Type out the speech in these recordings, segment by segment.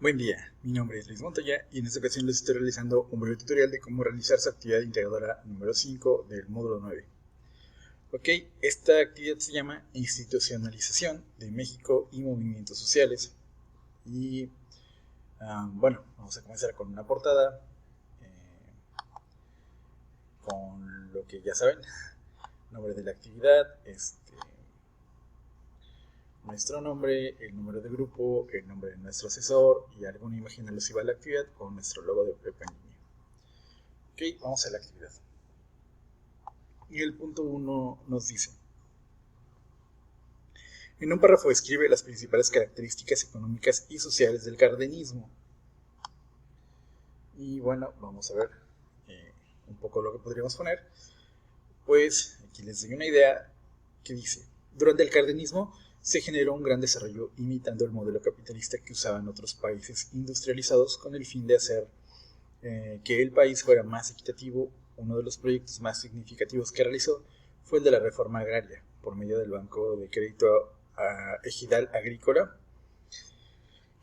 Buen día, mi nombre es Luis Montoya y en esta ocasión les estoy realizando un breve tutorial de cómo realizar su actividad integradora número 5 del módulo 9. Ok, esta actividad se llama Institucionalización de México y Movimientos Sociales. Y bueno, vamos a comenzar con una portada, con lo que ya saben, nombre de la actividad, nuestro nombre, el número de grupo, el nombre de nuestro asesor y alguna imagen alusiva a la actividad con nuestro logo de Prepa en línea. Ok, vamos a la actividad. Y el punto 1 nos dice: en un párrafo describe las principales características económicas y sociales del cardenismo. Y bueno, vamos a ver un poco lo que podríamos poner. Pues aquí les doy una idea que dice: durante el cardenismo se generó un gran desarrollo imitando el modelo capitalista que usaban otros países industrializados con el fin de hacer que el país fuera más equitativo. Uno de los proyectos más significativos que realizó fue el de la reforma agraria, por medio del Banco de Crédito Ejidal Agrícola,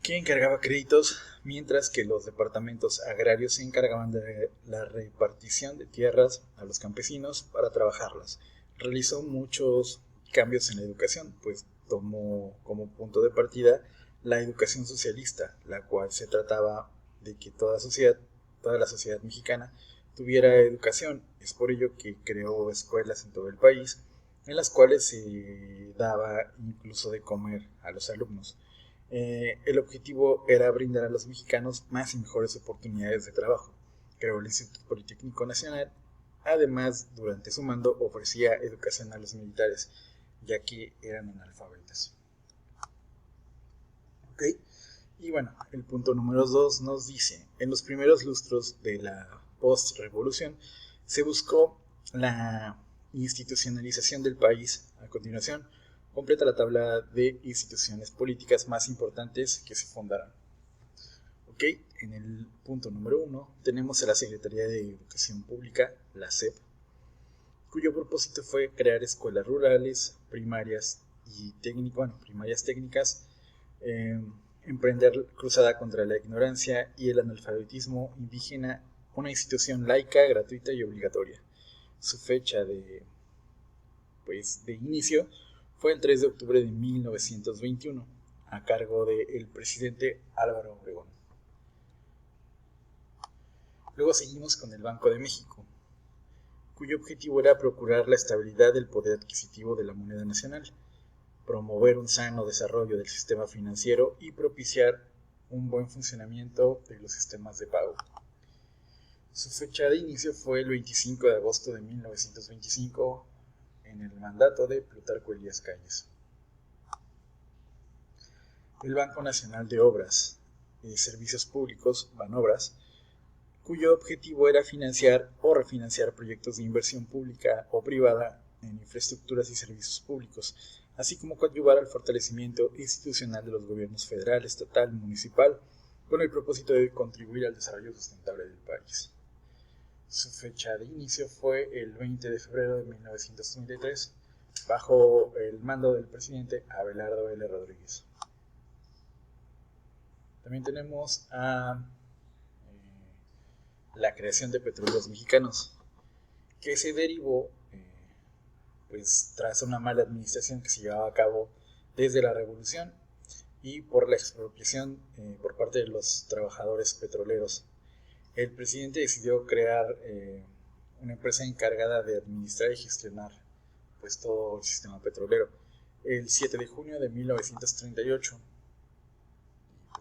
que encargaba créditos, mientras que los departamentos agrarios se encargaban de la repartición de tierras a los campesinos para trabajarlas. Realizó muchos cambios en la educación, pues tomó como punto de partida la educación socialista, la cual se trataba de que toda la sociedad mexicana tuviera educación. Es por ello que creó escuelas en todo el país, en las cuales se daba incluso de comer a los alumnos. El objetivo era brindar a los mexicanos más y mejores oportunidades de trabajo. Creó el Instituto Politécnico Nacional. Además, durante su mando ofrecía educación a los militares, ya que eran analfabetas. ¿Ok? Y bueno, el punto número 2 nos dice: en los primeros lustros de la post-revolución se buscó la institucionalización del país. A continuación, completa la tabla de instituciones políticas más importantes que se fundaron. Ok, en el punto número 1 tenemos a la Secretaría de Educación Pública, la SEP, cuyo propósito fue crear escuelas rurales, primarias y primarias técnicas, emprender cruzada contra la ignorancia y el analfabetismo indígena, una institución laica, gratuita y obligatoria. Su fecha de inicio fue el 3 de octubre de 1921, a cargo del presidente Álvaro Obregón. Luego seguimos con el Banco de México, cuyo objetivo era procurar la estabilidad del poder adquisitivo de la moneda nacional, promover un sano desarrollo del sistema financiero y propiciar un buen funcionamiento de los sistemas de pago. Su fecha de inicio fue el 25 de agosto de 1925, en el mandato de Plutarco Elías Calles. El Banco Nacional de Obras y Servicios Públicos, Banobras, cuyo objetivo era financiar o refinanciar proyectos de inversión pública o privada en infraestructuras y servicios públicos, así como coadyuvar al fortalecimiento institucional de los gobiernos federal, estatal y municipal, con el propósito de contribuir al desarrollo sustentable del país. Su fecha de inicio fue el 20 de febrero de 1933, bajo el mando del presidente Abelardo L. Rodríguez. También tenemos a la creación de Petróleos Mexicanos, que se derivó tras una mala administración que se llevaba a cabo desde la Revolución y por la expropiación por parte de los trabajadores petroleros. El presidente decidió crear una empresa encargada de administrar y gestionar todo el sistema petrolero. El 7 de junio de 1938,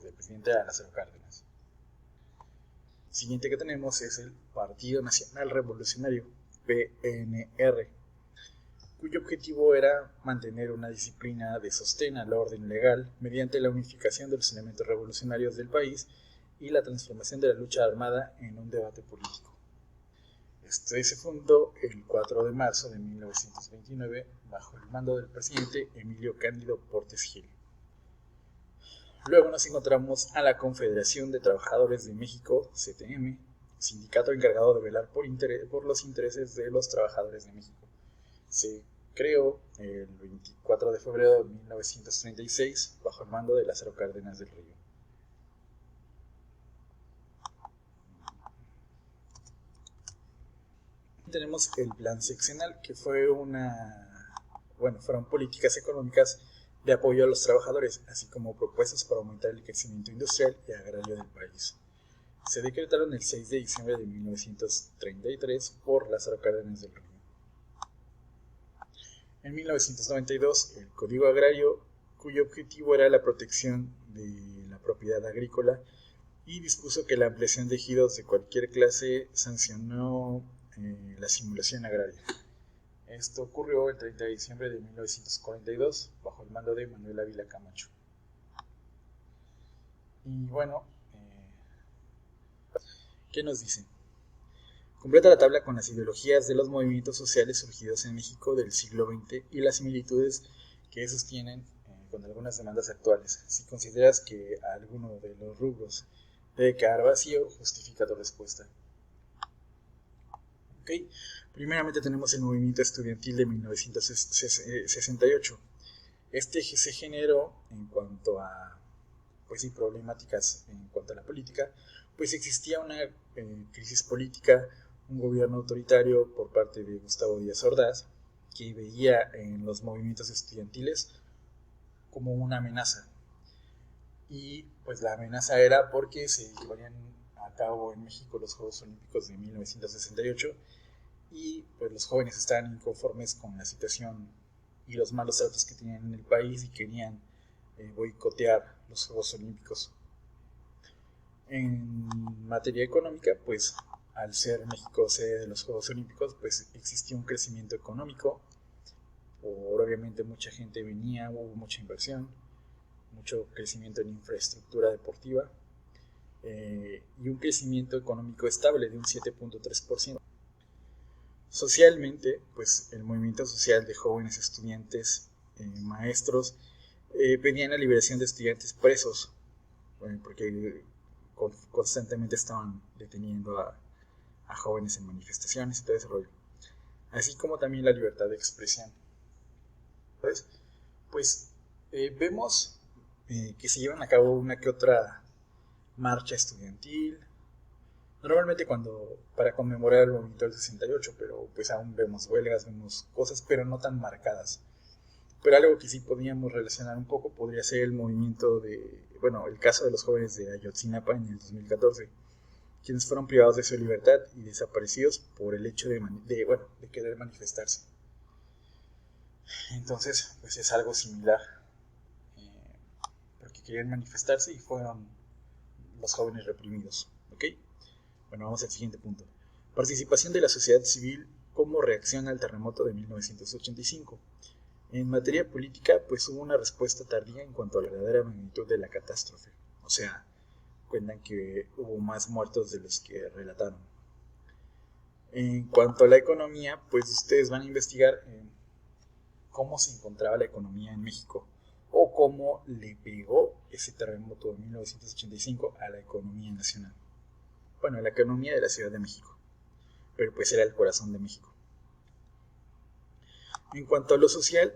el presidente era Lázaro Cárdenas. El siguiente que tenemos es el Partido Nacional Revolucionario, PNR, cuyo objetivo era mantener una disciplina de sostén al orden legal mediante la unificación de los elementos revolucionarios del país y la transformación de la lucha armada en un debate político. Este se fundó el 4 de marzo de 1929 bajo el mando del presidente Emilio Cándido Portes Gil. Luego nos encontramos a la Confederación de Trabajadores de México, CTM, sindicato encargado de velar por los intereses de los trabajadores de México. Se creó el 24 de febrero de 1936 bajo el mando de Lázaro Cárdenas del Río. tenemos el plan seccional, que fueron políticas económicas de apoyo a los trabajadores, así como propuestas para aumentar el crecimiento industrial y agrario del país. Se decretaron el 6 de diciembre de 1933 por Lázaro Cárdenas del Río. En 1992, el Código Agrario, cuyo objetivo era la protección de la propiedad agrícola, y dispuso que la ampliación de ejidos de cualquier clase sancionó la simulación agraria. Esto ocurrió el 30 de diciembre de 1942 bajo el mando de Manuel Ávila Camacho. Y bueno, ¿qué nos dicen? Completa la tabla con las ideologías de los movimientos sociales surgidos en México del siglo XX y las similitudes que esos tienen con algunas demandas actuales. Si consideras que alguno de los rubros debe quedar vacío, justifica tu respuesta. Okay. Primeramente tenemos el movimiento estudiantil de 1968. Este se generó en cuanto a problemáticas en cuanto a la política, pues existía una crisis política, un gobierno autoritario por parte de Gustavo Díaz Ordaz, que veía en los movimientos estudiantiles como una amenaza. Y pues la amenaza era porque se llevarían a cabo en México los Juegos Olímpicos de 1968 y pues los jóvenes estaban inconformes con la situación y los malos tratos que tenían en el país y querían boicotear los Juegos Olímpicos. En materia económica, pues al ser México sede de los Juegos Olímpicos, pues existía un crecimiento económico, obviamente mucha gente venía, hubo mucha inversión, mucho crecimiento en infraestructura deportiva y un crecimiento económico estable de un 7.3%. Socialmente, pues el movimiento social de jóvenes estudiantes, maestros, pedían la liberación de estudiantes presos, porque constantemente estaban deteniendo a jóvenes en manifestaciones y todo ese rollo, así como también la libertad de expresión. Entonces, pues vemos que se llevan a cabo una que otra marcha estudiantil, normalmente para conmemorar el movimiento del 68, pero pues aún vemos huelgas, vemos cosas, pero no tan marcadas. Pero algo que sí podíamos relacionar un poco podría ser el movimiento el caso de los jóvenes de Ayotzinapa en el 2014, quienes fueron privados de su libertad y desaparecidos por el hecho de querer manifestarse. Entonces, pues es algo similar, porque querían manifestarse y fueron los jóvenes reprimidos. ¿Ok? Bueno, vamos al siguiente punto. Participación de la sociedad civil como reacción al terremoto de 1985. En materia política, pues hubo una respuesta tardía en cuanto a la verdadera magnitud de la catástrofe. O sea, cuentan que hubo más muertos de los que relataron. En cuanto a la economía, pues ustedes van a investigar cómo se encontraba la economía en México o cómo le pegó ese terremoto de 1985 a la economía nacional. Bueno, a la economía de la Ciudad de México, pero pues era el corazón de México. En cuanto a lo social,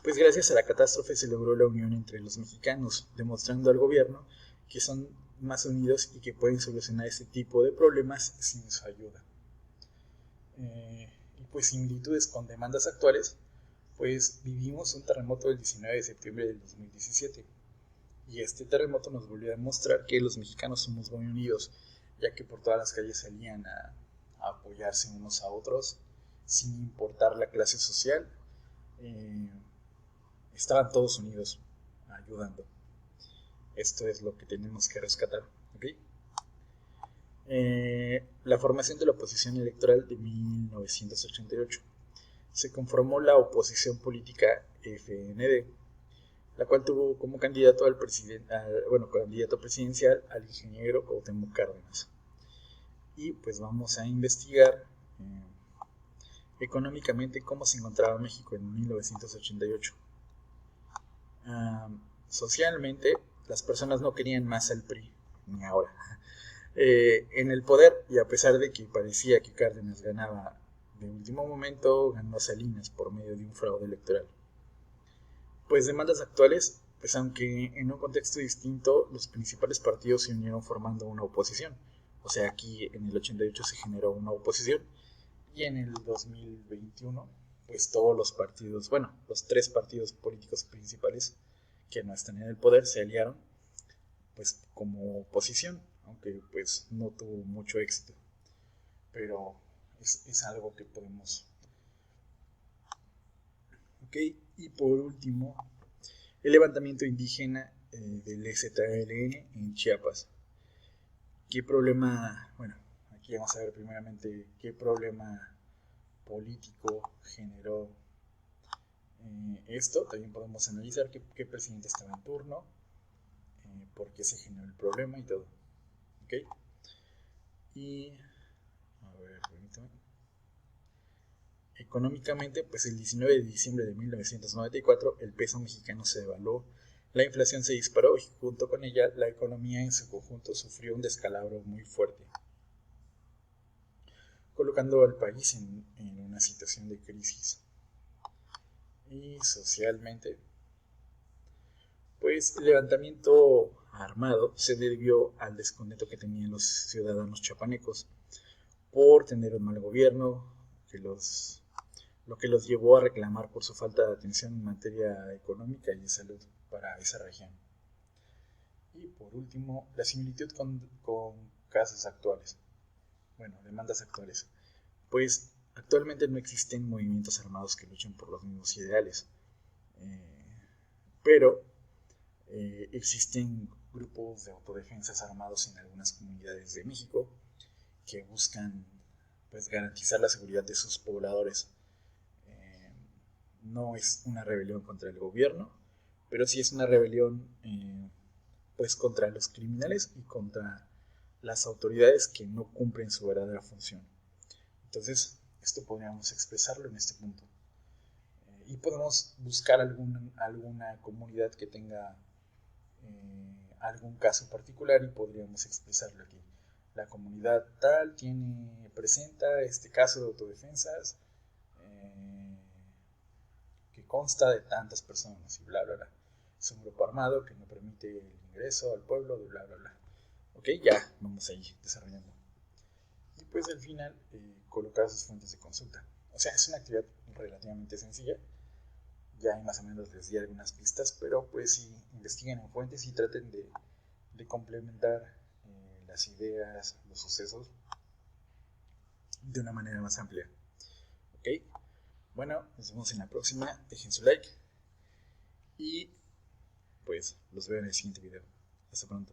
pues gracias a la catástrofe se logró la unión entre los mexicanos, demostrando al gobierno que son más unidos y que pueden solucionar este tipo de problemas sin su ayuda. Y pues similitudes con demandas actuales, pues vivimos un terremoto del 19 de septiembre del 2017 y este terremoto nos volvió a demostrar que los mexicanos somos muy unidos, ya que por todas las calles salían a apoyarse unos a otros sin importar la clase social. Estaban todos unidos ayudando. Esto es lo que tenemos que rescatar. ¿Okay? La formación de la oposición electoral de 1988. Se conformó la oposición política FND, la cual tuvo como candidato candidato presidencial al ingeniero Cuauhtémoc Cárdenas. Y pues vamos a investigar económicamente cómo se encontraba México en 1988. Socialmente, las personas no querían más al PRI, ni ahora, en el poder, y a pesar de que parecía que Cárdenas ganaba de último momento, ganó Salinas por medio de un fraude electoral. Pues demandas actuales, pues aunque en un contexto distinto, los principales partidos se unieron formando una oposición. O sea, aquí en el 88 se generó una oposición Y en el 2021, pues todos los partidos, bueno, los 3 partidos políticos principales que no están en el poder se aliaron pues como oposición, aunque pues no tuvo mucho éxito. Pero es algo que podemos. Ok, y por último, el levantamiento indígena del EZLN en Chiapas. ¿Qué problema, bueno, aquí vamos a ver primeramente qué problema político generó esto? También podemos analizar qué presidente estaba en turno, por qué se generó el problema y todo. ¿Ok? Y, a ver, permítame. Económicamente, pues el 19 de diciembre de 1994 el peso mexicano se devaluó, la inflación se disparó y junto con ella la economía en su conjunto sufrió un descalabro muy fuerte, colocando al país en una situación de crisis. Y socialmente, pues el levantamiento armado se debió al descontento que tenían los ciudadanos chapanecos por tener un mal gobierno, lo que los llevó a reclamar por su falta de atención en materia económica y de salud para esa región. Y por último, la similitud con casos actuales, bueno, demandas actuales. Pues actualmente no existen movimientos armados que luchen por los mismos ideales, pero existen grupos de autodefensas armados en algunas comunidades de México que buscan pues garantizar la seguridad de sus pobladores. No es una rebelión contra el gobierno, pero sí es una rebelión pues contra los criminales y contra las autoridades que no cumplen su verdadera función. Entonces, esto podríamos expresarlo en este punto. Y podemos buscar alguna comunidad que tenga algún caso particular y podríamos expresarlo aquí. La comunidad tal presenta este caso de autodefensas que consta de tantas personas y bla, bla, bla. Es un grupo armado que no permite el ingreso al pueblo de bla, bla, bla. Ok, ya vamos ahí desarrollando. Y pues al final colocar sus fuentes de consulta. O sea, es una actividad relativamente sencilla. Ya más o menos les di algunas pistas, pero pues sí, investiguen en fuentes y traten de complementar las ideas, los sucesos de una manera más amplia. Ok, bueno, nos vemos en la próxima. Dejen su like y pues los veo en el siguiente video. Hasta pronto.